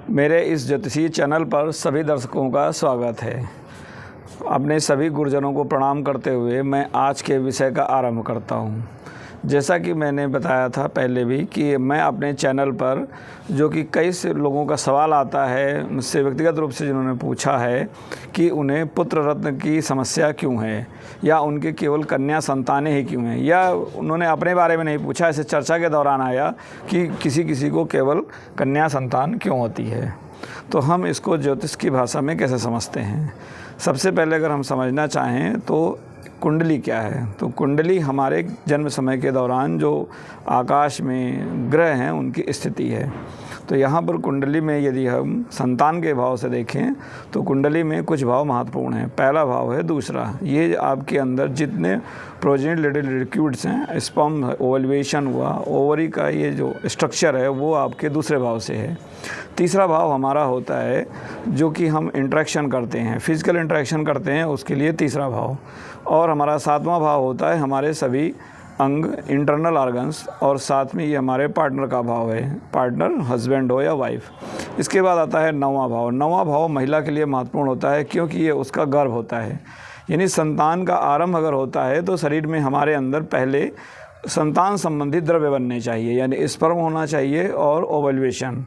मेरे इस ज्योतिषीय चैनल पर सभी दर्शकों का स्वागत है। अपने सभी गुरुजनों को प्रणाम करते हुए मैं आज के विषय का आरंभ करता हूँ। जैसा कि मैंने बताया था पहले भी कि मैं अपने चैनल पर जो कि कई से लोगों का सवाल आता है मुझसे व्यक्तिगत रूप से, जिन्होंने पूछा है कि उन्हें पुत्र रत्न की समस्या क्यों है, या उनके केवल कन्या संतानें ही क्यों हैं, या उन्होंने अपने बारे में नहीं पूछा, ऐसे चर्चा के दौरान आया कि किसी को केवल कन्या संतान क्यों होती है। तो हम इसको ज्योतिष की भाषा में कैसे समझते हैं। सबसे पहले अगर हम समझना चाहें तो कुंडली क्या है, तो कुंडली हमारे जन्म समय के दौरान जो आकाश में ग्रह हैं उनकी स्थिति है। तो यहाँ पर कुंडली में यदि हम संतान के भाव से देखें तो कुंडली में कुछ भाव महत्वपूर्ण हैं। पहला भाव है दूसरा, ये आपके अंदर जितने प्रोजेनिट रिलेटेड लिक्विड्स हैं, स्पर्म ओवल्यूशन हुआ, ओवरी का ये जो स्ट्रक्चर है वो आपके दूसरे भाव से है। तीसरा भाव हमारा होता है जो कि हम इंटरेक्शन करते हैं, फिजिकल इंटरेक्शन करते हैं, उसके लिए तीसरा भाव। और हमारा सातवां भाव होता है हमारे सभी अंग, इंटरनल ऑर्गन्स, और साथ में ये हमारे पार्टनर का भाव है, पार्टनर हस्बैंड हो या वाइफ। इसके बाद आता है नौवां भाव। नौवां भाव महिला के लिए महत्वपूर्ण होता है क्योंकि ये उसका गर्भ होता है, यानी संतान का आरंभ अगर होता है तो शरीर में हमारे अंदर पहले संतान संबंधित द्रव्य बनने चाहिए, यानी स्पर्म होना चाहिए और ओवल्यूशन।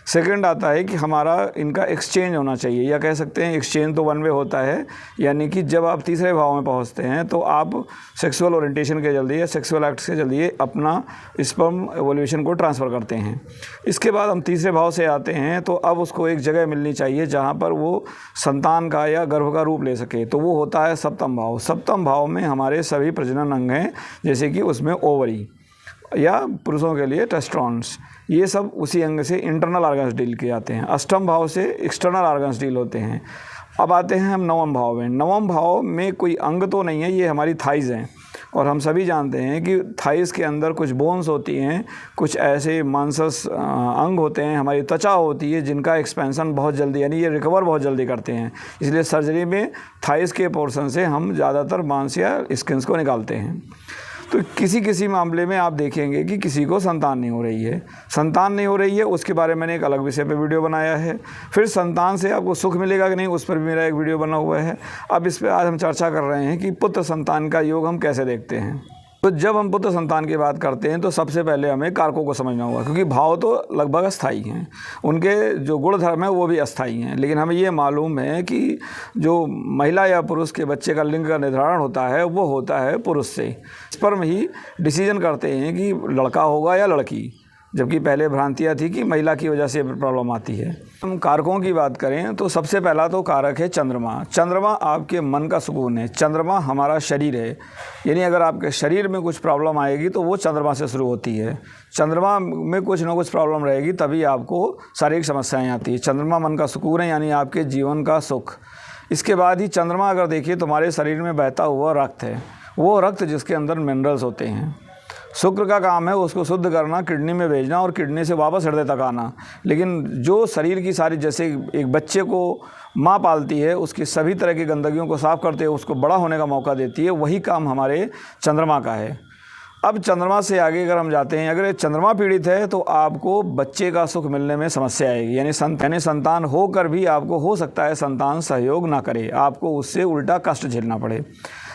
सेकंड आता है कि हमारा इनका एक्सचेंज होना चाहिए, या कह सकते हैं एक्सचेंज तो वन वे होता है, यानी कि जब आप तीसरे भाव में पहुंचते हैं तो आप सेक्सुअल ओरिएंटेशन के जल्दी या सेक्सुअल एक्ट्स के जल्दी अपना स्पर्म एवोल्यूशन को ट्रांसफ़र करते हैं। इसके बाद हम तीसरे भाव से आते हैं तो अब उसको एक जगह मिलनी चाहिए जहाँ पर वो संतान का या गर्भ का रूप ले सके, तो वो होता है सप्तम भाव। सप्तम भाव में हमारे सभी प्रजनन अंग हैं, जैसे कि उसमें ओवरी या पुरुषों के लिए टेस्टोस्टेरोन, ये सब उसी अंग से इंटरनल ऑर्गन्स डील किए जाते हैं। अष्टम भाव से एक्सटर्नल ऑर्गन्स डील होते हैं। अब आते हैं हम नवम भाव में। नवम भाव में कोई अंग तो नहीं है, ये हमारी थाइज़ हैं, और हम सभी जानते हैं कि थाइज़ के अंदर कुछ बोन्स होती हैं, कुछ ऐसे मांसस अंग होते हैं, हमारी त्वचा होती है जिनका एक्सपेंशन बहुत जल्दी, यानी ये रिकवर बहुत जल्दी करते हैं। इसलिए सर्जरी में थाइज़ के पोर्शन से हम ज़्यादातर मांस या स्किन्स को निकालते हैं। तो किसी मामले में आप देखेंगे कि किसी को संतान नहीं हो रही है। संतान नहीं हो रही है उसके बारे में मैंने एक अलग विषय पे वीडियो बनाया है। फिर संतान से आपको सुख मिलेगा कि नहीं, उस पर भी मेरा एक वीडियो बना हुआ है। अब इस पर आज हम चर्चा कर रहे हैं कि पुत्र संतान का योग हम कैसे देखते हैं। तो जब हम पुत्र संतान की बात करते हैं तो सबसे पहले हमें कारकों को समझना होगा, क्योंकि भाव तो लगभग अस्थायी हैं, उनके जो गुण धर्म है वो भी अस्थायी हैं। लेकिन हमें ये मालूम है कि जो महिला या पुरुष के बच्चे का लिंग का निर्धारण होता है वो होता है पुरुष से। स्पर्म ही डिसीजन करते हैं कि लड़का होगा या लड़की, जबकि पहले भ्रांतियाँ थी कि महिला की वजह से प्रॉब्लम आती है। हम कारकों की बात करें तो सबसे पहला तो कारक है चंद्रमा। चंद्रमा आपके मन का सुकून है। चंद्रमा हमारा शरीर है, यानी अगर आपके शरीर में कुछ प्रॉब्लम आएगी तो वो चंद्रमा से शुरू होती है। चंद्रमा में कुछ ना कुछ प्रॉब्लम रहेगी तभी आपको शारीरिक समस्याएँ आती है। चंद्रमा मन का सुकून है, यानी आपके जीवन का सुख। इसके बाद ही चंद्रमा अगर देखिए तो हमारे शरीर में बहता हुआ रक्त है, वो रक्त जिसके अंदर मिनरल्स होते हैं। शुक्र का काम है उसको शुद्ध करना, किडनी में भेजना और किडनी से वापस हृदय तक आना। लेकिन जो शरीर की सारी, जैसे एक बच्चे को माँ पालती है, उसकी सभी तरह की गंदगियों को साफ़ करते हुए उसको बड़ा होने का मौका देती है, वही काम हमारे चंद्रमा का है। अब चंद्रमा से आगे अगर हम जाते हैं, अगर चंद्रमा पीड़ित है तो आपको बच्चे का सुख मिलने में समस्या आएगी, यानी संतान होकर भी आपको हो सकता है संतान सहयोग ना करे, आपको उससे उल्टा कष्ट झेलना पड़े।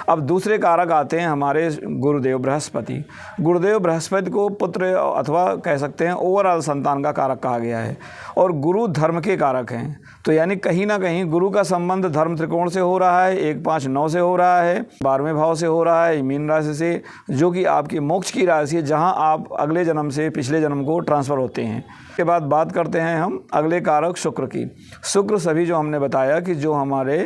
अब दूसरे कारक आते हैं हमारे गुरुदेव बृहस्पति। गुरुदेव बृहस्पति को पुत्र अथवा कह सकते हैं ओवरऑल संतान का कारक कहा गया है, और गुरु धर्म के कारक हैं। तो यानी कहीं ना कहीं गुरु का संबंध धर्म त्रिकोण से हो रहा है, 1, 5, 9 से हो रहा है, 12वें भाव से हो रहा है, मीन राशि से, जो कि आपकी मोक्ष की राशि है, जहां आप अगले जन्म से पिछले जन्म को ट्रांसफ़र होते हैं। के बाद बात करते हैं हम अगले कारक शुक्र की। शुक्र सभी जो हमने बताया कि जो हमारे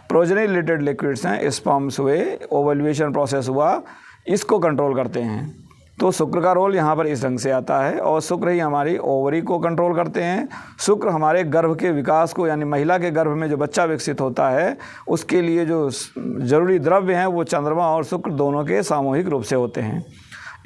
प्रोजेनिट रिलेटेड लिक्विड्स हैं, स्पर्म्स हुए, ओवल्यूशन प्रोसेस हुआ, इसको कंट्रोल करते हैं। तो शुक्र का रोल यहाँ पर इस ढंग से आता है, और शुक्र ही हमारी ओवरी को कंट्रोल करते हैं। शुक्र हमारे गर्भ के विकास को, यानी महिला के गर्भ में जो बच्चा विकसित होता है उसके लिए जो जरूरी द्रव्य हैं वो चंद्रमा और शुक्र दोनों के सामूहिक रूप से होते हैं।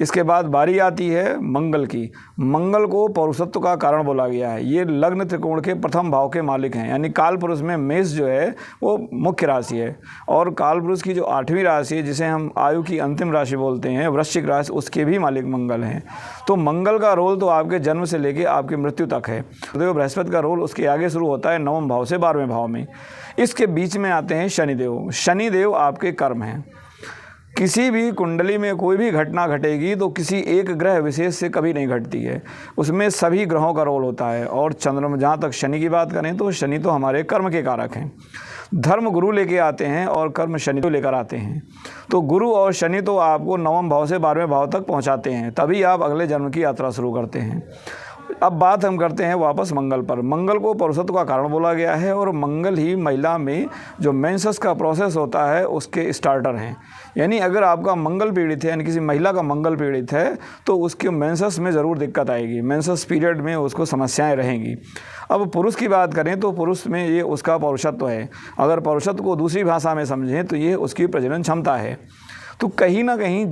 इसके बाद बारी आती है मंगल की। मंगल को पौरुषत्व का कारण बोला गया है। ये लग्न त्रिकोण के प्रथम भाव के मालिक हैं, यानी काल पुरुष में मेष जो है वो मुख्य राशि है, और काल पुरुष की जो 8वीं राशि है जिसे हम आयु की अंतिम राशि बोलते हैं, वृश्चिक राशि, उसके भी मालिक मंगल हैं। तो मंगल का रोल तो आपके जन्म से लेकर आपकी मृत्यु तक है। तो बृहस्पति का रोल उसके आगे शुरू होता है 9वें भाव से 12वें भाव में। इसके बीच में आते हैं शनिदेव। शनिदेव आपके कर्म हैं। किसी भी कुंडली में कोई भी घटना घटेगी तो किसी एक ग्रह विशेष से कभी नहीं घटती है, उसमें सभी ग्रहों का रोल होता है। और चंद्रमा, जहाँ तक शनि की बात करें तो शनि तो हमारे कर्म के कारक हैं। धर्म गुरु लेके आते हैं और कर्म शनि को लेकर आते हैं। तो गुरु और शनि तो आपको 9वें भाव से 12वें भाव तक पहुँचाते हैं, तभी आप अगले जन्म की यात्रा शुरू करते हैं। अब बात हम करते हैं वापस मंगल पर। मंगल को पौरुषत्व का कारण बोला गया है, और मंगल ही महिला में जो मेंसेस का प्रोसेस होता है उसके स्टार्टर हैं। यानी अगर आपका मंगल पीड़ित है, यानी किसी महिला का मंगल पीड़ित है, तो उसके मेंसेस में ज़रूर दिक्कत आएगी, मेंसेस पीरियड में उसको समस्याएं रहेंगी। अब पुरुष की बात करें तो पुरुष में ये उसका पौरुषत्व है। अगर पौरुषत्व को दूसरी भाषा में समझें तो ये उसकी प्रजनन क्षमता है। तो कहीं ना कहीं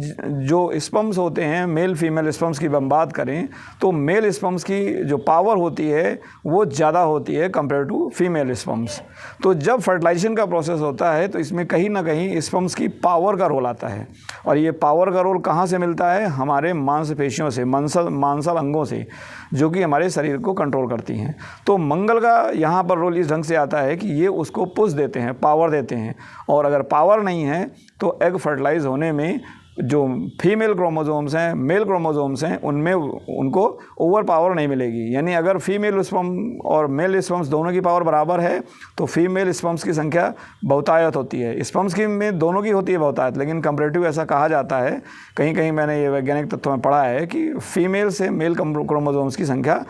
जो स्पर्म्स होते हैं, मेल फीमेल स्पर्म्स की हम बात करें तो मेल स्पर्म्स की जो पावर होती है वो ज़्यादा होती है कंपेयर टू फीमेल स्पर्म्स। तो जब फर्टिलाइजेशन का प्रोसेस होता है तो इसमें कहीं ना कहीं स्पर्म्स की पावर का रोल आता है। और ये पावर का रोल कहाँ से मिलता है? हमारे मांसपेशियों से, मांसल अंगों से, जो कि हमारे शरीर को कंट्रोल करती हैं। तो मंगल का यहाँ पर रोल इस ढंग से आता है कि ये उसको पुश देते हैं, पावर देते हैं। और अगर पावर नहीं है तो एग फर्टिलाइज होने में जो फीमेल क्रोमोसोम्स हैं, मेल क्रोमोसोम्स हैं, उनमें उनको ओवर पावर नहीं मिलेगी। यानी अगर फीमेल स्पर्म और मेल स्पर्म्स दोनों की पावर बराबर है तो फीमेल स्पर्म्स की संख्या बहुतायत होती है। स्पर्म्स की में दोनों की होती है बहुतायत, लेकिन कंपैरेटिव ऐसा कहा जाता है, कहीं कहीं मैंने ये वैज्ञानिक तत्व में पढ़ा है कि फीमेल से मेल क्रोमोसोम्स की संख्या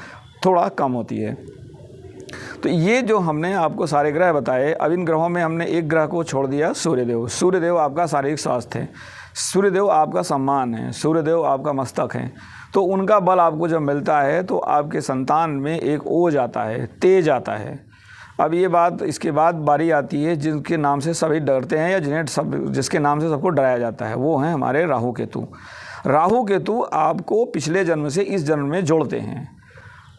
थोड़ा कम होती है। तो ये जो हमने आपको सारे ग्रह बताए, अब इन ग्रहों में हमने एक ग्रह को छोड़ दिया, सूर्यदेव। सूर्यदेव आपका शारीरिक स्वास्थ्य है, सूर्यदेव आपका सम्मान है, सूर्यदेव आपका मस्तक है। तो उनका बल आपको जब मिलता है तो आपके संतान में एक ओज आता है, तेज आता है। अब ये बात, इसके बाद बारी आती है जिनके नाम से सभी डरते हैं, या जिसके नाम से सबको डराया जाता है, वो हैं हमारे राहु केतु। राहु केतु आपको पिछले जन्म से इस जन्म में जोड़ते हैं।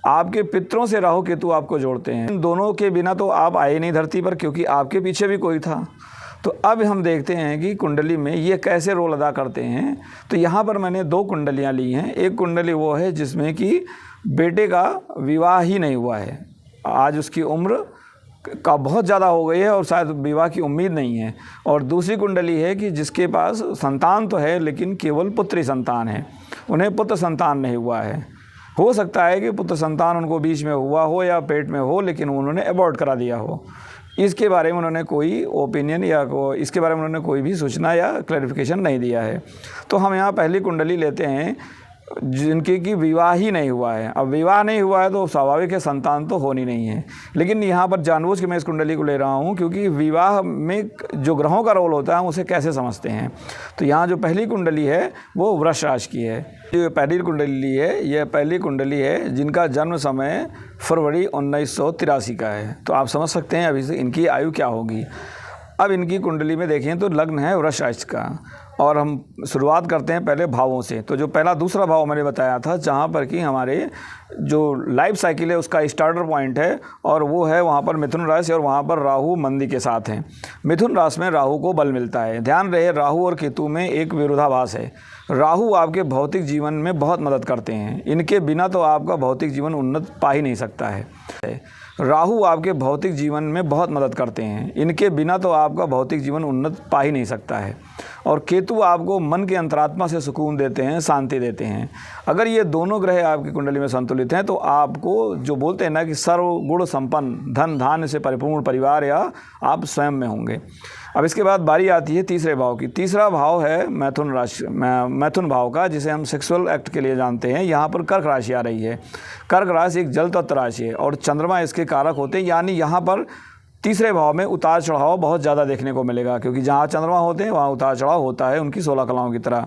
आपके पितरों से राहु केतु आपको जोड़ते हैं। इन दोनों के बिना तो आप आए नहीं धरती पर, क्योंकि आपके पीछे भी कोई था। तो अब हम देखते हैं कि कुंडली में ये कैसे रोल अदा करते हैं। तो यहाँ पर मैंने 2 कुंडलियाँ ली हैं। एक कुंडली वो है जिसमें कि बेटे का विवाह ही नहीं हुआ है, आज उसकी उम्र का बहुत ज़्यादा हो गई है और शायद विवाह की उम्मीद नहीं है। और दूसरी कुंडली है कि जिसके पास संतान तो है लेकिन केवल पुत्री संतान है, उन्हें पुत्र संतान नहीं हुआ है। हो सकता है कि पुत्र संतान उनको बीच में हुआ हो या पेट में हो, लेकिन उन्होंने अबॉर्ट करा दिया हो। इसके बारे में उन्होंने कोई ओपिनियन या इसके बारे में उन्होंने कोई भी सूचना या क्लैरिफिकेशन नहीं दिया है। तो हम यहाँ पहली कुंडली लेते हैं जिनके कि विवाह ही नहीं हुआ है। अब विवाह नहीं हुआ है तो स्वाभाविक है संतान तो होनी नहीं है, लेकिन यहाँ पर जानबूझ के मैं इस कुंडली को ले रहा हूँ क्योंकि विवाह में जो ग्रहों का रोल होता है हम उसे कैसे समझते हैं। तो यहाँ जो पहली कुंडली है वो वृष राशि की है। जो पहली कुंडली है, यह पहली कुंडली है जिनका जन्म समय फरवरी 1983 का है। तो आप समझ सकते हैं अभी से इनकी आयु क्या होगी। अब इनकी कुंडली में देखें तो लग्न है वृष राशि का, और हम शुरुआत करते हैं पहले भावों से। तो जो पहला दूसरा भाव मैंने बताया था जहाँ पर कि हमारे जो लाइफ साइकिल है उसका स्टार्टर पॉइंट है, और वो है वहाँ पर मिथुन राशि, और वहाँ पर राहु मंदी के साथ हैं। मिथुन राशि में राहु को बल मिलता है। ध्यान रहे राहु और केतु में एक विरोधाभास है। राहु आपके भौतिक जीवन में बहुत मदद करते हैं, इनके बिना तो आपका भौतिक जीवन उन्नत पा ही नहीं सकता है। राहु आपके भौतिक जीवन में बहुत मदद करते हैं, इनके बिना तो आपका भौतिक जीवन उन्नत पा ही नहीं सकता है। और केतु आपको मन के अंतरात्मा से सुकून देते हैं, शांति देते हैं। अगर ये दोनों ग्रह आपकी कुंडली में संतुलित हैं तो आपको जो बोलते हैं ना कि सर्व गुण संपन्न धन धान्य से परिपूर्ण परिवार या आप स्वयं में होंगे। अब इसके बाद बारी आती है तीसरे भाव की। तीसरा भाव है मैथुन राशि, मैथुन भाव का, जिसे हम सेक्सुअल एक्ट के लिए जानते हैं। यहाँ पर कर्क राशि आ रही है। कर्क राशि एक जल तत्व राशि है और चंद्रमा इसके कारक होते हैं, यानी यहाँ पर तीसरे भाव में उतार चढ़ाव बहुत ज़्यादा देखने को मिलेगा, क्योंकि जहाँ चंद्रमा होते हैं वहाँ उतार चढ़ाव होता है उनकी 16 कलाओं की तरह।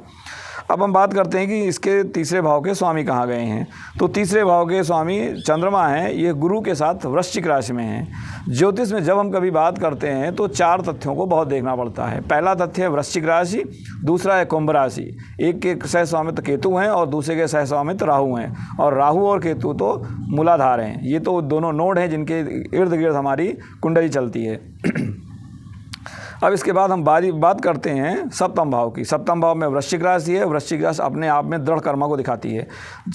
अब हम बात करते हैं कि इसके तीसरे भाव के स्वामी कहाँ गए हैं। तो तीसरे भाव के स्वामी चंद्रमा हैं, ये गुरु के साथ वृश्चिक राशि में हैं। ज्योतिष में जब हम कभी बात करते हैं तो 4 तथ्यों को बहुत देखना पड़ता है। पहला तथ्य है वृश्चिक राशि, दूसरा है कुंभ राशि, एक के सह स्वामित्व केतु हैं और दूसरे के सह स्वामित्व राहु हैं, और राहु और केतु तो मूलाधार हैं। ये तो दोनों नोड हैं जिनके इर्द गिर्द हमारी कुंडली चलती है। अब इसके बाद हम बात करते हैं सप्तम भाव की। सप्तम भाव में वृश्चिक राशि है। वृश्चिक राशि अपने आप में दृढ़ कर्म को दिखाती है।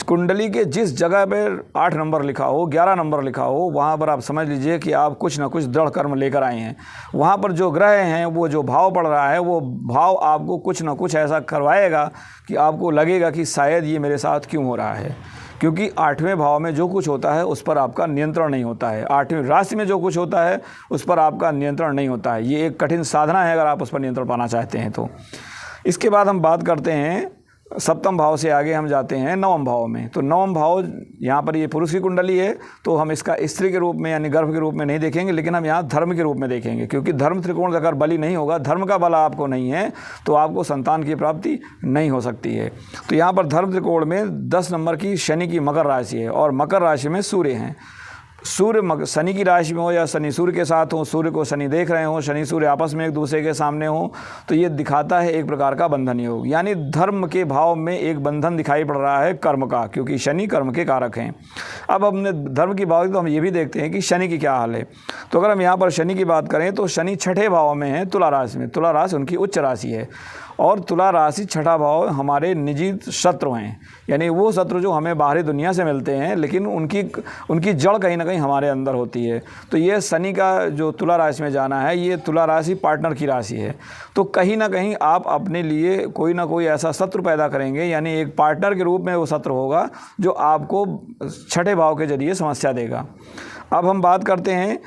कुंडली के जिस जगह पर 8 नंबर लिखा हो, 11 नंबर लिखा हो, वहाँ पर आप समझ लीजिए कि आप कुछ ना कुछ दृढ़ कर्म लेकर आए हैं। वहाँ पर जो ग्रह हैं, वो जो भाव पड़ रहा है, वो भाव आपको कुछ ना कुछ ऐसा करवाएगा कि आपको लगेगा कि शायद ये मेरे साथ क्यों हो रहा है, क्योंकि 8वें भाव में जो कुछ होता है उस पर आपका नियंत्रण नहीं होता है। 8वीं राशि में जो कुछ होता है उस पर आपका नियंत्रण नहीं होता है। ये एक कठिन साधना है अगर आप उस पर नियंत्रण पाना चाहते हैं तो। इसके बाद हम बात करते हैं सप्तम भाव से आगे हम जाते हैं नवम भाव में। तो नवम भाव यहाँ पर ये पुरुष की कुंडली है, तो हम इसका स्त्री के रूप में यानी गर्भ के रूप में नहीं देखेंगे, लेकिन हम यहाँ धर्म के रूप में देखेंगे, क्योंकि धर्म त्रिकोण अगर बली नहीं होगा, धर्म का बल आपको नहीं है, तो आपको संतान की प्राप्ति नहीं हो सकती है। तो यहाँ पर धर्म त्रिकोण में 10 नंबर की शनि की मकर राशि है, और मकर राशि में सूर्य हैं। सूर्य शनि की राशि में हो या शनि सूर्य के साथ हो, सूर्य को शनि देख रहे हो, शनि सूर्य आपस में एक दूसरे के सामने हो, तो ये दिखाता है एक प्रकार का बंधन योग, यानी धर्म के भाव में एक बंधन दिखाई पड़ रहा है कर्म का, क्योंकि शनि कर्म के कारक हैं। अब हमने धर्म की बात तो हम ये भी देखते हैं कि शनि की क्या हाल है। तो अगर हम यहाँ पर शनि की बात करें तो शनि 6ठे भाव में है, तुला राशि में। तुला राशि उनकी उच्च राशि है, और तुला राशि 6ठा भाव हमारे निजी शत्रु हैं, यानी वो शत्रु जो हमें बाहरी दुनिया से मिलते हैं, लेकिन उनकी जड़ कहीं ना कहीं हमारे अंदर होती है। तो ये शनि का जो तुला राशि में जाना है, ये तुला राशि पार्टनर की राशि है। तो कहीं ना कहीं आप अपने लिए कोई ना कोई ऐसा शत्रु पैदा करेंगे, यानी एक पार्टनर के रूप में वो शत्रु होगा जो आपको 6ठे भाव के जरिए समस्या देगा। अब हम बात करते हैं,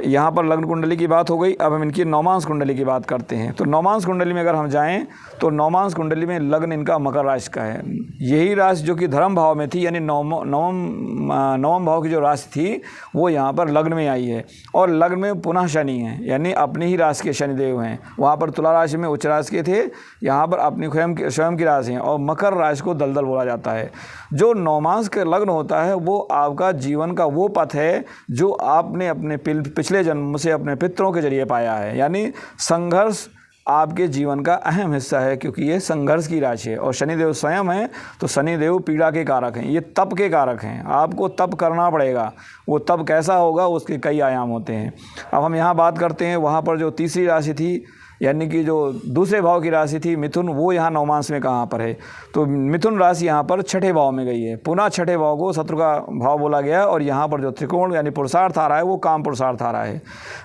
यहाँ पर लग्न कुंडली की बात हो गई, अब हम इनकी नौमांश कुंडली की बात करते हैं। तो नौमांश कुंडली में अगर हम जाएं तो नौमांश कुंडली में लग्न इनका मकर राशि का है। यही राशि जो कि धर्म भाव में थी, यानी नवम भाव की जो राशि थी वो यहाँ पर लग्न में आई है, और लग्न में पुनः शनि है, यानी अपनी ही राशि के शनिदेव हैं। वहाँ पर तुला राशि में उच्च राशि के थे, यहाँ पर अपनी स्वयं की राशि हैं, और मकर राशि को दलदल बोला जाता है। जो नौमांश के लग्न होता है वो आपका जीवन का वो पथ है जो आपने अपने पिछले जन्म से अपने पितरों के जरिए पाया है, यानी संघर्ष आपके जीवन का अहम हिस्सा है, क्योंकि ये संघर्ष की राशि है। और शनिदेव स्वयं है, तो शनिदेव पीड़ा के कारक हैं, ये तप के कारक हैं। आपको तप करना पड़ेगा। वो तप कैसा होगा उसके कई आयाम होते हैं। अब हम यहाँ बात करते हैं, वहाँ पर जो तीसरी राशि थी, यानी कि जो दूसरे भाव की राशि थी मिथुन, वो यहाँ नौमांश में कहाँ पर है। तो मिथुन राशि यहाँ पर 6ठे भाव में गई है। पुनः 6ठे भाव को शत्रु का भाव बोला गया है, और यहाँ पर जो त्रिकोण यानी पुरुषार्थ आ रहा है वो काम पुरुषार्थ आ रहा है।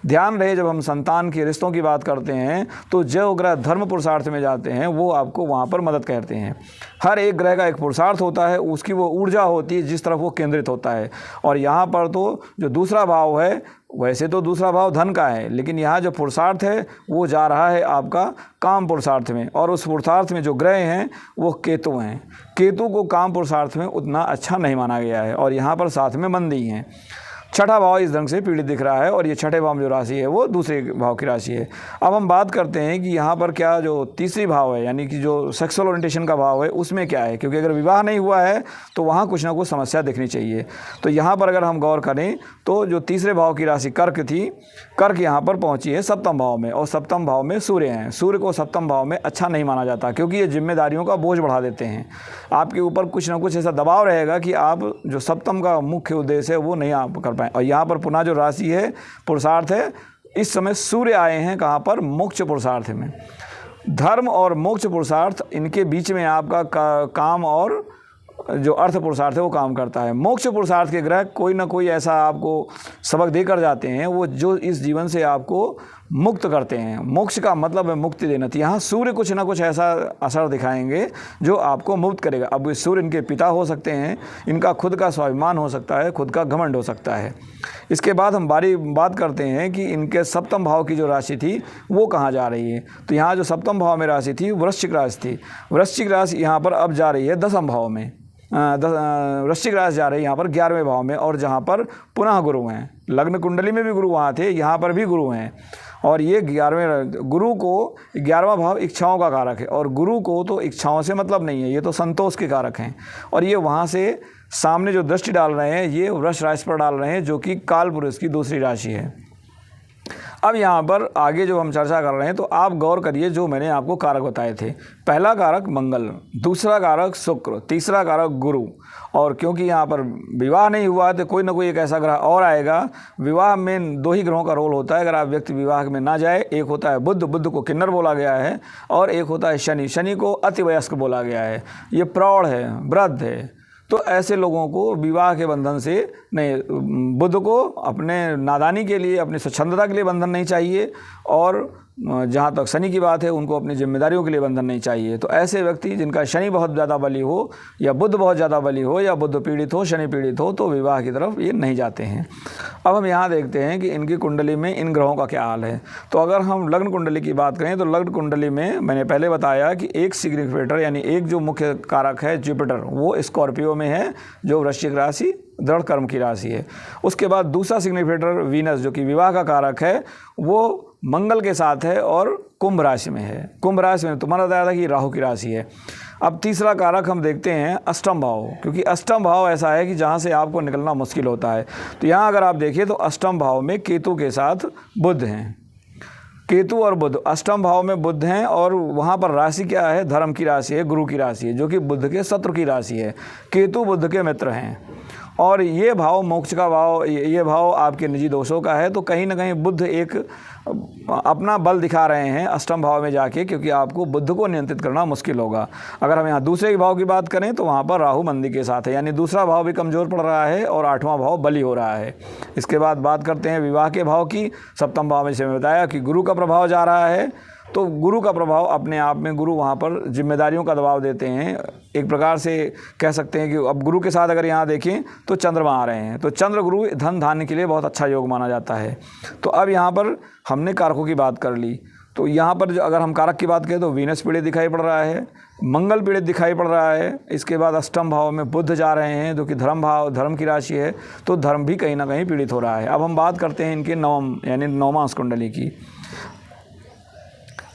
ध्यान रहे, जब हम संतान के रिश्तों की बात करते हैं तो जो ग्रह धर्म पुरुषार्थ में जाते हैं वो आपको वहाँ पर मदद करते हैं। हर एक ग्रह का एक पुरुषार्थ होता है, उसकी वो ऊर्जा होती है जिस तरफ वो केंद्रित होता है। और यहाँ पर तो जो दूसरा भाव है, वैसे तो दूसरा भाव धन का है, लेकिन यहाँ जो पुरुषार्थ है वो जा रहा है आपका काम पुरुषार्थ में, और उस पुरुषार्थ में जो ग्रह हैं वो केतु हैं। केतु को काम पुरुषार्थ में उतना अच्छा नहीं माना गया है, और यहाँ पर साथ में मंदी हैं। 6ठा भाव इस ढंग से पीड़ित दिख रहा है, और ये 6ठे भाव में जो राशि है वो दूसरे भाव की राशि है। अब हम बात करते हैं कि यहाँ पर क्या जो तीसरी भाव है, यानी कि जो सेक्सुअल ओरिएंटेशन का भाव है, उसमें क्या है, क्योंकि अगर विवाह नहीं हुआ है तो वहाँ कुछ ना कुछ समस्या दिखनी चाहिए। तो यहाँ पर अगर हम गौर करें तो जो तीसरे भाव की राशि कर्क थी, कर्क यहाँ पर पहुँची है सप्तम भाव में, और सप्तम भाव में सूर्य हैं। सूर्य को सप्तम भाव में अच्छा नहीं माना जाता, क्योंकि ये जिम्मेदारियों का बोझ बढ़ा देते हैं। आपके ऊपर कुछ ना कुछ ऐसा दबाव रहेगा कि आप जो सप्तम का मुख्य उद्देश्य है वो नहीं आप कर पाएँ। और यहाँ पर पुनः जो राशि है पुरुषार्थ है, इस समय सूर्य आए हैं कहाँ पर, मोक्ष पुरुषार्थ में। धर्म और मोक्ष पुरुषार्थ, इनके बीच में आपका काम और जो अर्थ पुरुषार्थ है वो काम करता है। मोक्ष पुरुषार्थ के ग्रह कोई ना कोई ऐसा आपको सबक देकर जाते हैं वो जो इस जीवन से आपको मुक्त करते हैं। मोक्ष का मतलब है मुक्ति देना। तो यहाँ सूर्य कुछ ना कुछ ऐसा असर दिखाएंगे जो आपको मुक्त करेगा। अब सूर्य इनके पिता हो सकते हैं, इनका खुद का स्वाभिमान हो सकता है, खुद का घमंड हो सकता है। इसके बाद हम बात करते हैं कि इनके सप्तम भाव की जो राशि थी वो कहाँ जा रही है। तो यहाँ जो सप्तम भाव में राशि थी वृश्चिक राशि थी। वृश्चिक राशि यहाँ पर अब जा रही है 10वें भाव में, वृश्चिक राशि जा रही है यहाँ पर 11वें भाव में, और जहाँ पर पुनः गुरु हैं। लग्न कुंडली में भी गुरु वहाँ थे, यहाँ पर भी गुरु हैं। और ये 11वें गुरु को 11वां भाव इच्छाओं का कारक है, और गुरु को तो इच्छाओं से मतलब नहीं है, ये तो संतोष के कारक हैं। और ये वहाँ से सामने जो दृष्टि डाल रहे हैं ये वृष राशि पर डाल रहे हैं, जो कि काल पुरुष की दूसरी राशि है। अब यहाँ पर आगे जो हम चर्चा कर रहे हैं, तो आप गौर करिए जो मैंने आपको कारक बताए थे। पहला कारक मंगल, दूसरा कारक शुक्र, तीसरा कारक गुरु। और क्योंकि यहाँ पर विवाह नहीं हुआ है तो कोई ना कोई एक ऐसा ग्रह और आएगा। विवाह में 2 ही ग्रहों का रोल होता है अगर आप व्यक्ति विवाह में ना जाए। एक होता है बुध, बुध को किन्नर बोला गया है, और एक होता है शनि, शनि को अतिवयस्क बोला गया है। ये प्रौढ़ है, वृद्ध है। तो ऐसे लोगों को विवाह के बंधन से नहीं, बुध को अपने नादानी के लिए, अपनी स्वच्छंदता के लिए बंधन नहीं चाहिए, और जहाँ तक शनि की बात है उनको अपनी जिम्मेदारियों के लिए बंधन नहीं चाहिए। तो ऐसे व्यक्ति जिनका शनि बहुत ज़्यादा बली हो, या बुध बहुत ज़्यादा बली हो, या बुध पीड़ित हो, शनि पीड़ित हो, तो विवाह की तरफ ये नहीं जाते हैं। अब हम यहाँ देखते हैं कि इनकी कुंडली में इन ग्रहों का क्या हाल है। तो अगर हम लग्न कुंडली की बात करें तो लग्न कुंडली में मैंने पहले बताया कि एक सिग्निफिकेटर यानी एक जो मुख्य कारक है जुपिटर, वो स्कॉर्पियो में है, जो वृश्चिक राशि दृढ़ कर्म की राशि है। उसके बाद दूसरा सिग्निफिकेटर वीनस, जो कि विवाह का कारक है, वो मंगल के साथ है और कुंभ राशि में है। कुंभ राशि में तुम्हारा बताया था कि राहु की राशि है। अब तीसरा कारक हम देखते हैं अष्टम भाव, क्योंकि अष्टम भाव ऐसा है कि जहाँ से आपको निकलना मुश्किल होता है। तो यहाँ अगर आप देखिए तो अष्टम भाव में केतु के साथ बुध हैं। केतु और बुध अष्टम भाव में बुध हैं, और वहाँ पर राशि क्या है, धर्म की राशि है, गुरु की राशि है, जो कि बुध के शत्रु की राशि है। केतु बुध के मित्र हैं, और ये भाव मोक्ष का भाव, ये भाव आपके निजी दोषों का है। तो कहीं ना कहीं बुध एक अपना बल दिखा रहे हैं अष्टम भाव में जाके, क्योंकि आपको बुध को नियंत्रित करना मुश्किल होगा। अगर हम यहाँ दूसरे भाव की बात करें तो वहाँ पर राहु मंदी के साथ है, यानी दूसरा भाव भी कमज़ोर पड़ रहा है और 8वां भाव बली हो रहा है। इसके बाद बात करते हैं विवाह के भाव की। सप्तम भाव में से मैं बताया कि गुरु का प्रभाव जा रहा है, तो गुरु का प्रभाव अपने आप में, गुरु वहाँ पर जिम्मेदारियों का दबाव देते हैं। एक प्रकार से कह सकते हैं कि अब गुरु के साथ अगर यहाँ देखें तो चंद्रमा आ रहे हैं, तो चंद्र गुरु धन धान्य के लिए बहुत अच्छा योग माना जाता है। तो अब यहाँ पर हमने कारकों की बात कर ली। तो यहाँ पर अगर हम कारक की बात करें तो वीनस पीड़ित दिखाई पड़ रहा है, मंगल पीड़ित दिखाई पड़ रहा है। इसके बाद अष्टम भाव में बुध जा रहे हैं, जो कि धर्म भाव, धर्म की राशि है, तो धर्म भी कहीं ना कहीं पीड़ित हो रहा है। अब हम बात करते हैं इनके नवम यानी नवमांश कुंडली की।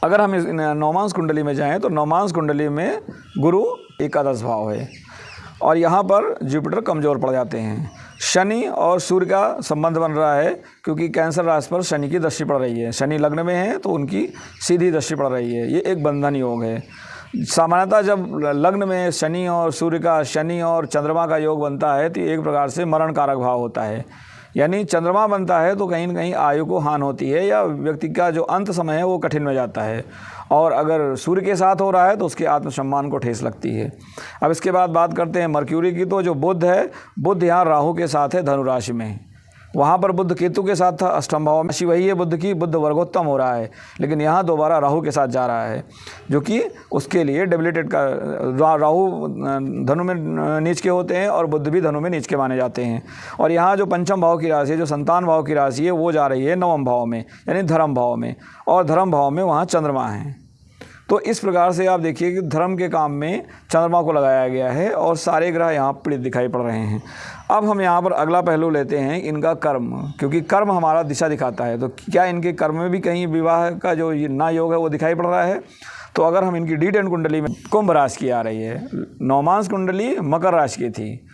अगर हम इस नवमांश कुंडली में जाएं तो नवमांश कुंडली में गुरु एकादश भाव है, और यहाँ पर जुपिटर कमज़ोर पड़ जाते हैं। शनि और सूर्य का संबंध बन रहा है, क्योंकि कैंसर राशि पर शनि की दृष्टि पड़ रही है। शनि लग्न में है तो उनकी सीधी दृष्टि पड़ रही है। ये एक बंधन योग है। सामान्यतः जब लग्न में शनि और सूर्य का, शनि और चंद्रमा का योग बनता है तो एक प्रकार से मरण कारक भाव होता है। यानी चंद्रमा बनता है तो कहीं न कहीं आयु को हानि होती है, या व्यक्ति का जो अंत समय है वो कठिन हो जाता है। और अगर सूर्य के साथ हो रहा है तो उसके आत्मसम्मान को ठेस लगती है। अब इसके बाद बात करते हैं मर्क्यूरी की। तो जो बुध है, बुध यहाँ राहु के साथ है धनु राशि में। वहाँ पर बुध केतु के साथ था अष्टम भाव में, राशि वही है बुध की, बुध वर्गोत्तम हो रहा है, लेकिन यहाँ दोबारा राहु के साथ जा रहा है, जो कि उसके लिए डेबिलिटेड का। राहु धनु में नीच के होते हैं और बुध भी धनु में नीच के माने जाते हैं। और यहाँ जो पंचम भाव की राशि है, जो संतान भाव की राशि है, वो जा रही है नवम भाव में यानी धर्म भाव में, और धर्म भाव में वहाँ चंद्रमा है। तो इस प्रकार से आप देखिए कि धर्म के काम में चंद्रमा को लगाया गया है, और सारे ग्रह यहाँ पीड़ित दिखाई पड़ रहे हैं। अब हम यहाँ पर अगला पहलू लेते हैं इनका कर्म, क्योंकि कर्म हमारा दिशा दिखाता है। तो क्या इनके कर्म में भी कहीं विवाह का जो ना योग है वो दिखाई पड़ रहा है? तो अगर हम इनकी D10 कुंडली में कुंभ राशि की आ रही है, नवमांश कुंडली मकर राशि की थी,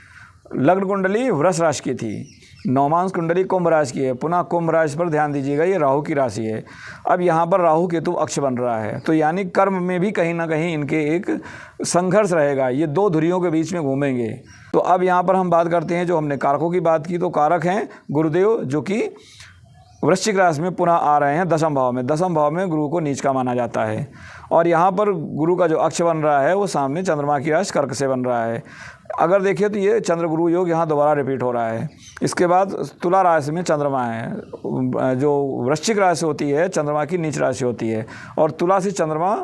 लग्न कुंडली वृष राशि की थी, नवमांश कुंडली कुंभ राशि की है। पुनः कुंभ राशि पर ध्यान दीजिएगा, ये राहु की राशि है। अब यहाँ पर राहु केतु अक्ष बन रहा है, तो यानी कर्म में भी कहीं ना कहीं इनके एक संघर्ष रहेगा, ये 2 धुरियों के बीच में घूमेंगे। तो अब यहाँ पर हम बात करते हैं, जो हमने कारकों की बात की, तो कारक हैं गुरुदेव, जो कि वृश्चिक राशि में पुनः आ रहे हैं दशम भाव में। दशम भाव में गुरु को नीच का माना जाता है, और यहाँ पर गुरु का जो अक्ष बन रहा है वो सामने चंद्रमा की राशि कर्क से बन रहा है। अगर देखिए तो ये चंद्र गुरु योग यहाँ दोबारा रिपीट हो रहा है। इसके बाद तुला राशि में चंद्रमा है। जो वृश्चिक राशि होती है चंद्रमा की नीच राशि होती है, और तुला से चंद्रमा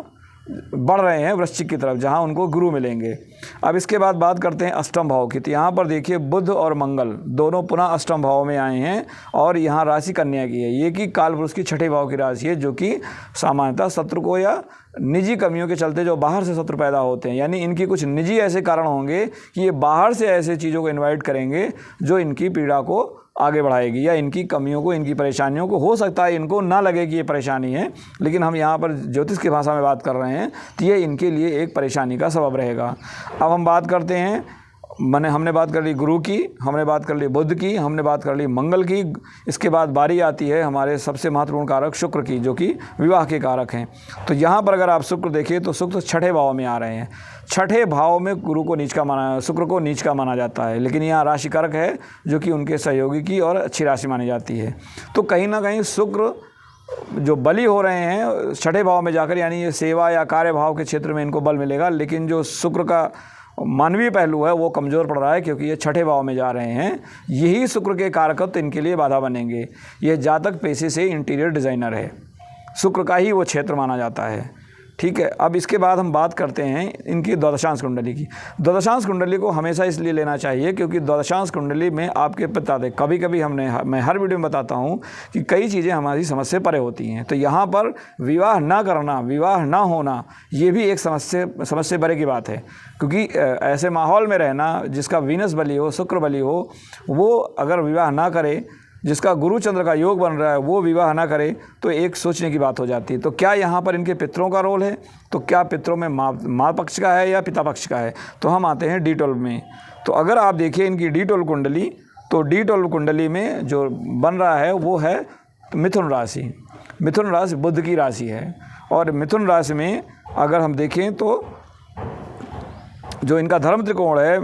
बढ़ रहे हैं वृश्चिक की तरफ, जहां उनको गुरु मिलेंगे। अब इसके बाद बात करते हैं अष्टम भाव की। तो यहाँ पर देखिए बुध और मंगल दोनों पुनः अष्टम भाव में आए हैं और यहाँ राशि कन्या की है। ये कि कालपुरुष की छठे भाव की राशि है, जो कि सामान्यतः शत्रु को या निजी कमियों के चलते जो बाहर से शत्रु पैदा होते हैं, यानी इनकी कुछ निजी ऐसे कारण होंगे कि ये बाहर से ऐसे चीज़ों को इन्वाइट करेंगे जो इनकी पीड़ा को आगे बढ़ाएगी या इनकी कमियों को, इनकी परेशानियों को। हो सकता है इनको ना लगे कि ये परेशानी है, लेकिन हम यहाँ पर ज्योतिष की भाषा में बात कर रहे हैं तो ये इनके लिए एक परेशानी का सबब रहेगा। अब हम बात करते हैं, हमने बात कर ली गुरु की, हमने बात कर ली बुध की, हमने बात कर ली मंगल की। इसके बाद बारी आती है हमारे सबसे महत्वपूर्ण कारक शुक्र की, जो कि विवाह के कारक हैं। तो यहाँ पर अगर आप शुक्र देखिए तो शुक्र छठे भाव में आ रहे हैं। छठे भाव में शुक्र को नीच का माना जाता है, लेकिन यहाँ राशि कारक है जो कि उनके सहयोगी की और अच्छी राशि मानी जाती है। तो कहीं ना कहीं शुक्र जो बली हो रहे हैं छठे भाव में जाकर, यानी ये सेवा या कार्य भाव के क्षेत्र में इनको बल मिलेगा, लेकिन जो शुक्र का मानवीय पहलू है वो कमज़ोर पड़ रहा है, क्योंकि ये छठे भाव में जा रहे हैं। यही शुक्र के कारकत्व इनके लिए बाधा बनेंगे। ये जातक पेशे से इंटीरियर डिज़ाइनर है, शुक्र का ही वो क्षेत्र माना जाता है। ठीक है, अब इसके बाद हम बात करते हैं इनकी द्वादशांश कुंडली की। द्वादशांश कुंडली को हमेशा इसलिए लेना चाहिए क्योंकि द्वादशांश कुंडली में आपके पिता थे, कभी कभी मैं हर वीडियो में बताता हूँ कि कई चीज़ें हमारी समझ से परे होती हैं। तो यहाँ पर विवाह ना करना, विवाह ना होना, ये भी एक समझ से परे की बात है, क्योंकि ऐसे माहौल में रहना जिसका वीनस बली हो, शुक्र बली हो, वो अगर विवाह ना करे, जिसका गुरु चंद्र का योग बन रहा है वो विवाह ना करे, तो एक सोचने की बात हो जाती है। तो क्या यहाँ पर इनके पितरों का रोल है? तो क्या पितरों में माँ पक्ष का है या पिता पक्ष का है? तो हम आते हैं D12 में। तो अगर आप देखिए इनकी D12 कुंडली, तो D12 कुंडली में जो बन रहा है वो है मिथुन राशि। मिथुन राशि बुध की राशि है, और मिथुन राशि में अगर हम देखें तो जो इनका धर्म त्रिकोण है,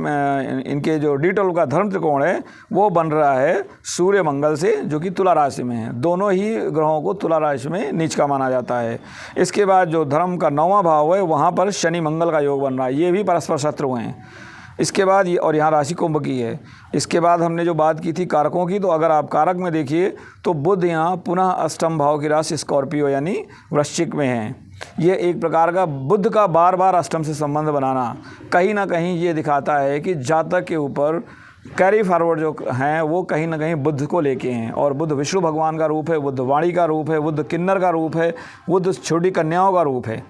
इनके जो D12 का धर्म त्रिकोण है वो बन रहा है सूर्य मंगल से, जो कि तुला राशि में है। दोनों ही ग्रहों को तुला राशि में नीच का माना जाता है। इसके बाद जो धर्म का 9वां भाव है वहाँ पर शनि मंगल का योग बन रहा है, ये भी परस्पर शत्रु हैं। इसके बाद ये, और यहाँ राशि कुंभ की है। इसके बाद हमने जो बात की थी कारकों की, तो अगर आप कारक में देखिए तो बुध यहाँ पुनः अष्टम भाव की राशि स्कॉर्पियो यानी वृश्चिक में है। ये एक प्रकार का बुध का बार बार अष्टम से संबंध बनाना कहीं ना कहीं ये दिखाता है कि जातक के ऊपर कैरी फॉरवर्ड जो हैं वो कहीं ना कहीं बुध को लेके हैं। और बुध विष्णु भगवान का रूप है, बुध वाणी का रूप है, बुध किन्नर का रूप है, बुध छोटी कन्याओं का रूप है।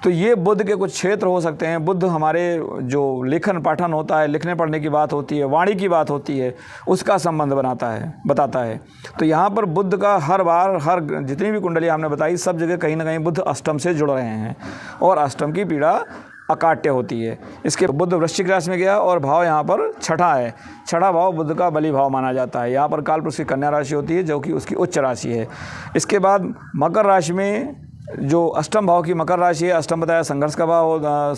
तो ये बुध के कुछ क्षेत्र हो सकते हैं। बुध हमारे जो लेखन पाठन होता है, लिखने पढ़ने की बात होती है, वाणी की बात होती है, उसका संबंध बताता है। तो यहाँ पर बुध का हर जितनी भी कुंडली हमने बताई, सब जगह कहीं ना कहीं बुध अष्टम से जुड़ रहे हैं, और अष्टम की पीड़ा अकाट्य होती है। इसके बुध वृश्चिक राशि में गया और भाव यहाँ पर छठा है। छठा भाव बुध का बली भाव माना जाता है। यहाँ पर कालपुरुष की कन्या राशि होती है, जो कि उसकी उच्च राशि है। इसके बाद मकर राशि में जो अष्टम भाव की मकर राशि है, अष्टम बताया संघर्ष का भाव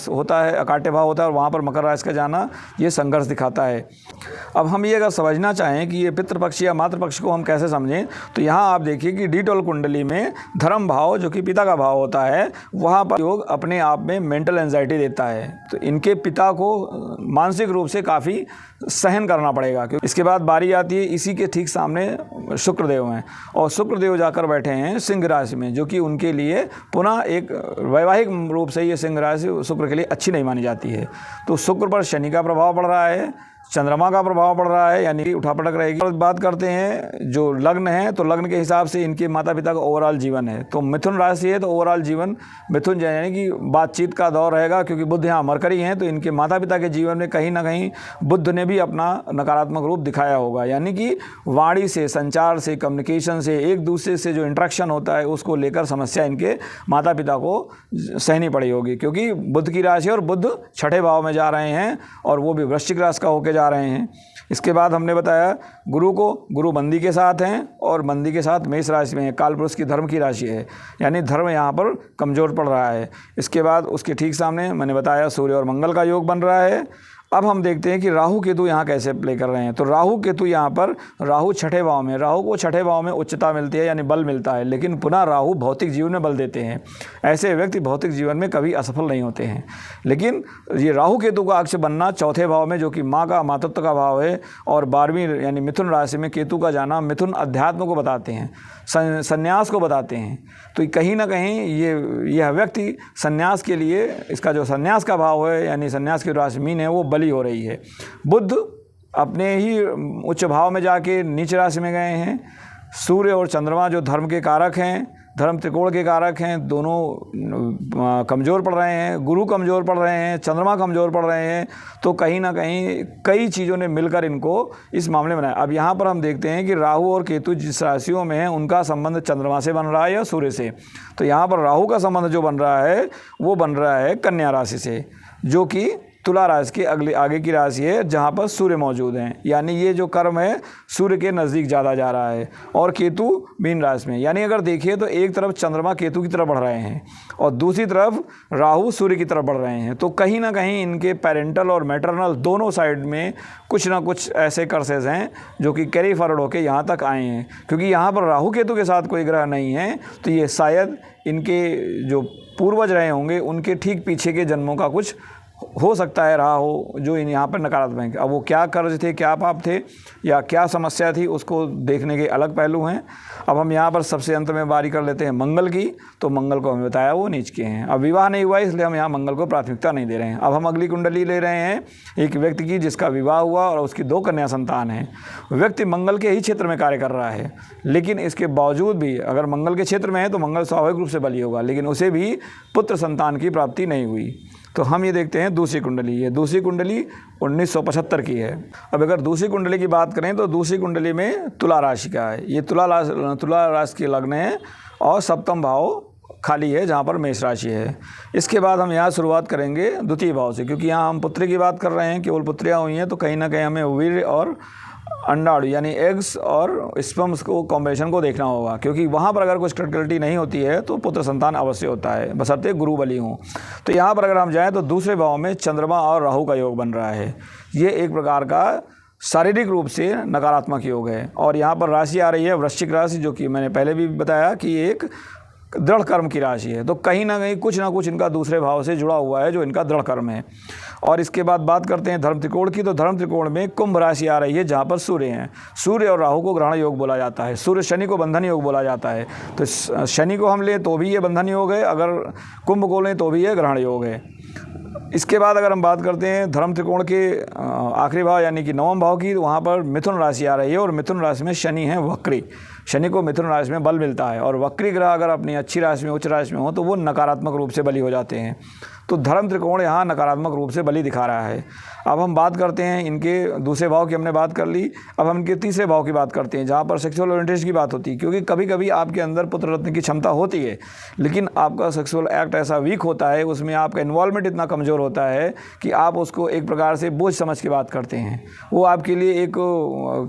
होता है, अकाट्य भाव होता है, और वहाँ पर मकर राशि का जाना ये संघर्ष दिखाता है। अब हम ये अगर समझना चाहें कि ये पितृपक्ष या मातृपक्ष को हम कैसे समझें, तो यहाँ आप देखिए कि D12 कुंडली में धर्म भाव जो कि पिता का भाव होता है, वहाँ पर योग अपने आप में मेंटल एंजाइटी देता है। तो इनके पिता को मानसिक रूप से काफ़ी सहन करना पड़ेगा। क्योंकि इसके बाद बारी आती है, इसी के ठीक सामने शुक्रदेव हैं, और शुक्रदेव जाकर बैठे हैं सिंह राशि में, जो कि उनके लिए पुनः एक वैवाहिक रूप से ये सिंह राशि शुक्र के लिए अच्छी नहीं मानी जाती है। तो शुक्र पर शनि का प्रभाव पड़ रहा है, चंद्रमा का प्रभाव पड़ रहा है, यानी कि उठापटक रहेगी। और बात करते हैं जो लग्न है, तो लग्न के हिसाब से इनके माता पिता का ओवरऑल जीवन है। तो मिथुन राशि है तो ओवरऑल जीवन मिथुन यानी कि बातचीत का दौर रहेगा, क्योंकि बुध यहाँ मरकरी हैं। तो इनके माता पिता के जीवन में कहीं ना कहीं बुध ने भी अपना नकारात्मक रूप दिखाया होगा, यानी कि वाणी से, संचार से, कम्युनिकेशन से, एक दूसरे से जो इंट्रैक्शन होता है उसको लेकर समस्या इनके माता पिता को सहनी पड़ी होगी, क्योंकि बुध की राशि और बुध छठे भाव में जा रहे हैं, और वो भी वृश्चिक राशि का होकर जा रहे हैं। इसके बाद हमने बताया गुरु बंदी के साथ हैं, और बंदी के साथ मेष राशि में है। कालपुरुष की धर्म की राशि है, यानी धर्म यहाँ पर कमज़ोर पड़ रहा है। इसके बाद उसके ठीक सामने मैंने बताया सूर्य और मंगल का योग बन रहा है। अब हम देखते हैं कि राहु केतु यहाँ कैसे प्ले कर रहे हैं। तो राहु केतु यहाँ पर, राहु छठे भाव में, राहु को छठे भाव में उच्चता मिलती है यानी बल मिलता है, लेकिन पुनः राहु भौतिक जीवन में बल देते हैं। ऐसे व्यक्ति भौतिक जीवन में कभी असफल नहीं होते हैं। लेकिन ये राहु केतु का अक्ष बनना चौथे भाव में, जो कि माँ का मातृत्व का भाव है, और 12वीं यानी मिथुन राशि में केतु का जाना मिथुन अध्यात्म को बताते हैं, संन्यास को बताते हैं। तो कहीं ना कहीं यह व्यक्ति संन्यास के लिए, इसका जो संन्यास का भाव है यानी संन्यास की राशि मीन है, वो बली हो रही है। बुध अपने ही उच्च भाव में जाके नीच राशि में गए हैं। सूर्य और चंद्रमा जो धर्म के कारक हैं, धर्म त्रिकोण के कारक हैं, दोनों कमज़ोर पड़ रहे हैं। गुरु कमज़ोर पड़ रहे हैं, चंद्रमा कमज़ोर पड़ रहे हैं। तो कहीं ना कहीं कई चीज़ों ने मिलकर इनको इस मामले में बनाया। अब यहाँ पर हम देखते हैं कि राहु और केतु जिस राशियों में हैं उनका संबंध चंद्रमा से बन रहा है या सूर्य से। तो यहाँ पर राहु का संबंध जो बन रहा है वो बन रहा है कन्या राशि से, जो कि तुला राशि के आगे की राशि है जहाँ पर सूर्य मौजूद हैं। यानी ये जो कर्म है सूर्य के नज़दीक ज़्यादा जा रहा है। और केतु मीन राशि में, यानी अगर देखिए तो एक तरफ चंद्रमा केतु की तरफ बढ़ रहे हैं और दूसरी तरफ राहु सूर्य की तरफ बढ़ रहे हैं। तो कहीं ना कहीं इनके पेरेंटल और मैटरनल दोनों साइड में कुछ ना कुछ ऐसे कर्सेस हैं जो कि कैरी फॉरवर्ड होकर यहाँ तक आए हैं। क्योंकि यहाँ पर राहु केतु के साथ कोई ग्रह नहीं है, तो ये शायद इनके जो पूर्वज रहे होंगे उनके ठीक पीछे के जन्मों का कुछ हो सकता है रहा हो, जो यहाँ पर नकारात्मक है। अब वो क्या कर्ज थे, क्या पाप थे, या क्या समस्या थी, उसको देखने के अलग पहलू हैं। अब हम यहाँ पर सबसे अंत में बारी कर लेते हैं मंगल की। तो मंगल को हमें बताया वो नीच के हैं। अब विवाह नहीं हुआ इसलिए हम यहाँ मंगल को प्राथमिकता नहीं दे रहे हैं। अब हम अगली कुंडली ले रहे हैं एक व्यक्ति की जिसका विवाह हुआ और उसकी 2 कन्या संतान है। व्यक्ति मंगल के ही क्षेत्र में कार्य कर रहा है, लेकिन इसके बावजूद भी अगर मंगल के क्षेत्र में है तो मंगल स्वाभाविक रूप से बली होगा, लेकिन उसे भी पुत्र संतान की प्राप्ति नहीं हुई। तो हम ये देखते हैं दूसरी कुंडली। ये दूसरी कुंडली 1975 की है। अब अगर दूसरी कुंडली की बात करें तो दूसरी कुंडली में तुला राशि का है। ये तुला राशि की लग्न है और सप्तम भाव खाली है जहाँ पर मेष राशि है। इसके बाद हम यहाँ शुरुआत करेंगे द्वितीय भाव से, क्योंकि यहाँ हम पुत्री की बात कर रहे हैं, केवल पुत्रियाँ हुई हैं, तो कहीं ना कहीं हमें वीर्य और अंडाणु यानी एग्स और स्पर्म्स को कॉम्बिनेशन को देखना होगा। क्योंकि वहाँ पर अगर कुछ क्रिटिकलिटी नहीं होती है तो पुत्र संतान अवश्य होता है, बशर्ते गुरु बली हों। तो यहाँ पर अगर हम जाएँ तो दूसरे भाव में चंद्रमा और राहु का योग बन रहा है। ये एक प्रकार का शारीरिक रूप से नकारात्मक योग है। और यहाँ पर राशि आ रही है वृश्चिक राशि, जो कि मैंने पहले भी बताया कि एक दृढ़ कर्म की राशि है। तो कहीं ना कुछ इनका दूसरे भाव से जुड़ा हुआ है जो इनका दृढ़ कर्म है। और इसके बाद बात करते हैं धर्म त्रिकोण की। तो धर्म त्रिकोण में कुंभ राशि आ रही है जहाँ पर सूर्य हैं। सूर्य और राहु को ग्रहण योग बोला जाता है, सूर्य शनि को बंधन योग बोला जाता है। तो शनि को हम लें तो भी ये बंधन योग है, अगर कुंभ को लें तो भी ये ग्रहण योग है। इसके बाद अगर हम बात करते हैं धर्म त्रिकोण के आखिरी भाव यानी कि 9वें भाव की, तो वहाँ पर मिथुन राशि आ रही है और मिथुन राशि में शनि है वक्री। शनि को मिथुन राशि में बल मिलता है और वक्री ग्रह अगर अपनी अच्छी राशि में, उच्च राशि में हो तो वो नकारात्मक रूप से बली हो जाते हैं। तो धर्म त्रिकोण यहाँ नकारात्मक रूप से बली दिखा रहा है। अब हम बात करते हैं इनके दूसरे भाव की, हमने बात कर ली। अब हम इनके तीसरे भाव की बात करते हैं जहाँ पर सेक्सुअल ओरिएंटेशन की बात होती है। क्योंकि कभी कभी आपके अंदर पुत्र रत्न की क्षमता होती है, लेकिन आपका सेक्सुअल एक्ट ऐसा वीक होता है, उसमें आपका इन्वॉल्वमेंट इतना कमज़ोर होता है कि आप उसको एक प्रकार से बोझ समझ के बात करते हैं। वो आपके लिए एक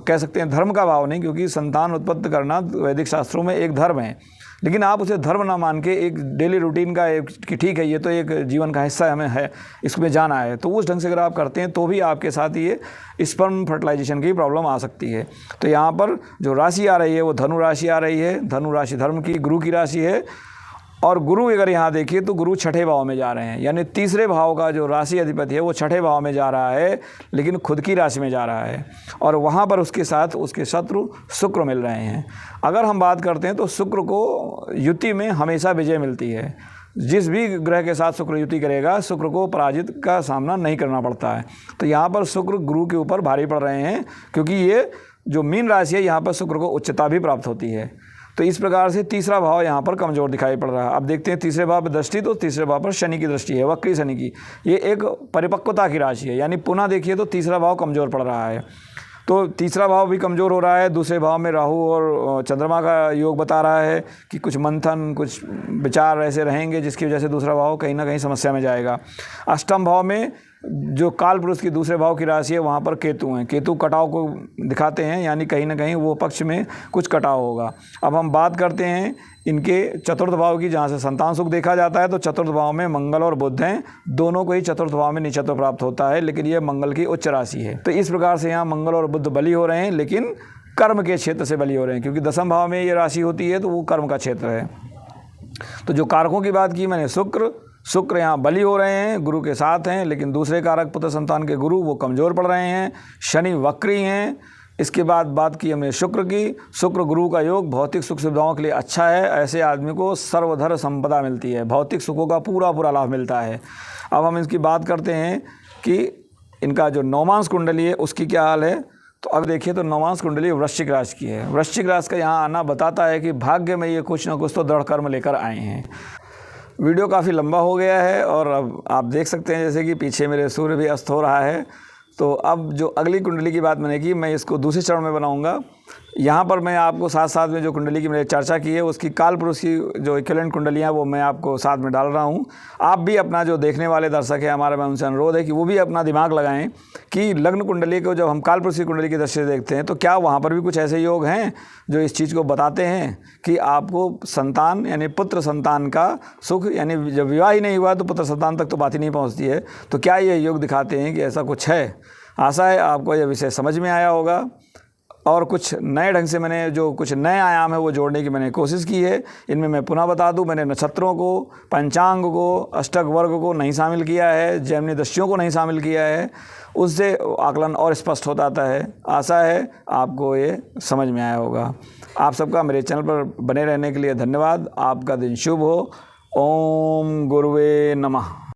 कह सकते हैं धर्म का भाव नहीं, क्योंकि संतान उत्पत्ति करना वैदिक शास्त्रों में एक धर्म है, लेकिन आप उसे धर्म ना मान के एक डेली रूटीन का एक कि ठीक है ये तो एक जीवन का हिस्सा हमें है, इसमें जाना है, तो उस ढंग से अगर आप करते हैं तो भी आपके साथ ये स्पर्म फर्टिलाइजेशन की प्रॉब्लम आ सकती है। तो यहाँ पर जो राशि आ रही है वो धनु राशि आ रही है। धनु राशि धर्म की, गुरु की राशि है। और गुरु अगर यहाँ देखिए तो गुरु छठे भाव में जा रहे हैं, यानी तीसरे भाव का जो राशि अधिपति है वो छठे भाव में जा रहा है, लेकिन खुद की राशि में जा रहा है। और वहाँ पर उसके साथ उसके शत्रु शुक्र मिल रहे हैं। अगर हम बात करते हैं तो शुक्र को युति में हमेशा विजय मिलती है। जिस भी ग्रह के साथ शुक्र युति करेगा, शुक्र को पराजित का सामना नहीं करना पड़ता है। तो यहाँ पर शुक्र गुरु के ऊपर भारी पड़ रहे हैं, क्योंकि ये जो मीन राशि है यहाँ पर शुक्र को उच्चता भी प्राप्त होती है। तो इस प्रकार से तीसरा भाव यहाँ पर कमज़ोर दिखाई पड़ रहा है। अब देखते हैं तीसरे भाव पर दृष्टि, तो तीसरे भाव पर शनि की दृष्टि है, वक्री शनि की। ये एक परिपक्वता की राशि है, यानी पुनः देखिए तो तीसरा भाव कमज़ोर पड़ रहा है। तो तीसरा भाव भी कमज़ोर हो रहा है। दूसरे भाव में राहु और चंद्रमा का योग बता रहा है कि कुछ मंथन, कुछ विचार ऐसे रहेंगे जिसकी वजह से दूसरा भाव कहीं ना कहीं समस्या में जाएगा। अष्टम भाव में जो काल पुरुष की दूसरे भाव की राशि है वहाँ पर केतु हैं। केतु कटाव को दिखाते हैं, यानी कहीं ना कहीं वो पक्ष में कुछ कटाव होगा। अब हम बात करते हैं इनके चतुर्थ भाव की, जहाँ से संतान सुख देखा जाता है। तो चतुर्थ भाव में मंगल और बुध हैं, दोनों को ही चतुर्थ भाव में नीचत्व प्राप्त होता है, लेकिन ये मंगल की उच्च राशि है। तो इस प्रकार से यहाँ मंगल और बुध बली हो रहे हैं, लेकिन कर्म के क्षेत्र से बली हो रहे हैं, क्योंकि दसम भाव में ये राशि होती है तो वो कर्म का क्षेत्र है। तो जो कारकों की बात की मैंने, शुक्र यहाँ बली हो रहे हैं, गुरु के साथ हैं, लेकिन दूसरे कारक पुत्र संतान के गुरु वो कमज़ोर पड़ रहे हैं, शनि वक्री हैं। इसके बाद बात की हमने शुक्र की। शुक्र गुरु का योग भौतिक सुख सुविधाओं के लिए अच्छा है। ऐसे आदमी को सर्वधर्म संपदा मिलती है, भौतिक सुखों का पूरा लाभ मिलता है। अब हम इसकी बात करते हैं कि इनका जो नौमांस कुंडली है उसकी क्या हाल है। तो अब देखिए, तो नौमांस कुंडली वृश्चिक राशि की है। वृश्चिक राशि का यहाँ आना बताता है कि भाग्य में ये कुछ ना कुछ तो दृढ़ कर्म लेकर आए हैं। वीडियो काफ़ी लंबा हो गया है और अब आप देख सकते हैं जैसे कि पीछे मेरे सूर्य भी अस्त हो रहा है। तो अब जो अगली कुंडली की बात मैंने की, मैं इसको दूसरे चरण में बनाऊंगा। यहाँ पर मैं आपको साथ साथ में जो कुंडली की मैंने चर्चा की है उसकी काल पुरुष की जो इक्विवेलेंट कुंडलियाँ वो मैं आपको साथ में डाल रहा हूँ। आप भी अपना, जो देखने वाले दर्शक है हमारा, मैं उनसे अनुरोध है कि वो भी अपना दिमाग लगाएं कि लग्न कुंडली को जब हम काल पुरुष की कुंडली की दृष्टि से देखते हैं तो क्या वहाँ पर भी कुछ ऐसे योग हैं जो इस चीज़ को बताते हैं कि आपको संतान यानी पुत्र संतान का सुख, यानी जब विवाह ही नहीं हुआ तो पुत्र संतान तक तो बात ही नहीं पहुँचती है। तो क्या ये योग दिखाते हैं कि ऐसा कुछ है। आशा है आपको यह विषय समझ में आया होगा और कुछ नए ढंग से मैंने जो कुछ नए आयाम है वो जोड़ने की मैंने कोशिश की है। इनमें मैं पुनः बता दूं, मैंने नक्षत्रों को, पंचांग को, अष्टक वर्ग को नहीं शामिल किया है, जैमिनी दृष्टियों को नहीं शामिल किया है। उससे आकलन और स्पष्ट हो जाता है। आशा है आपको ये समझ में आया होगा। आप सबका मेरे चैनल पर बने रहने के लिए धन्यवाद। आपका दिन शुभ हो। ओम गुरुवे नमः।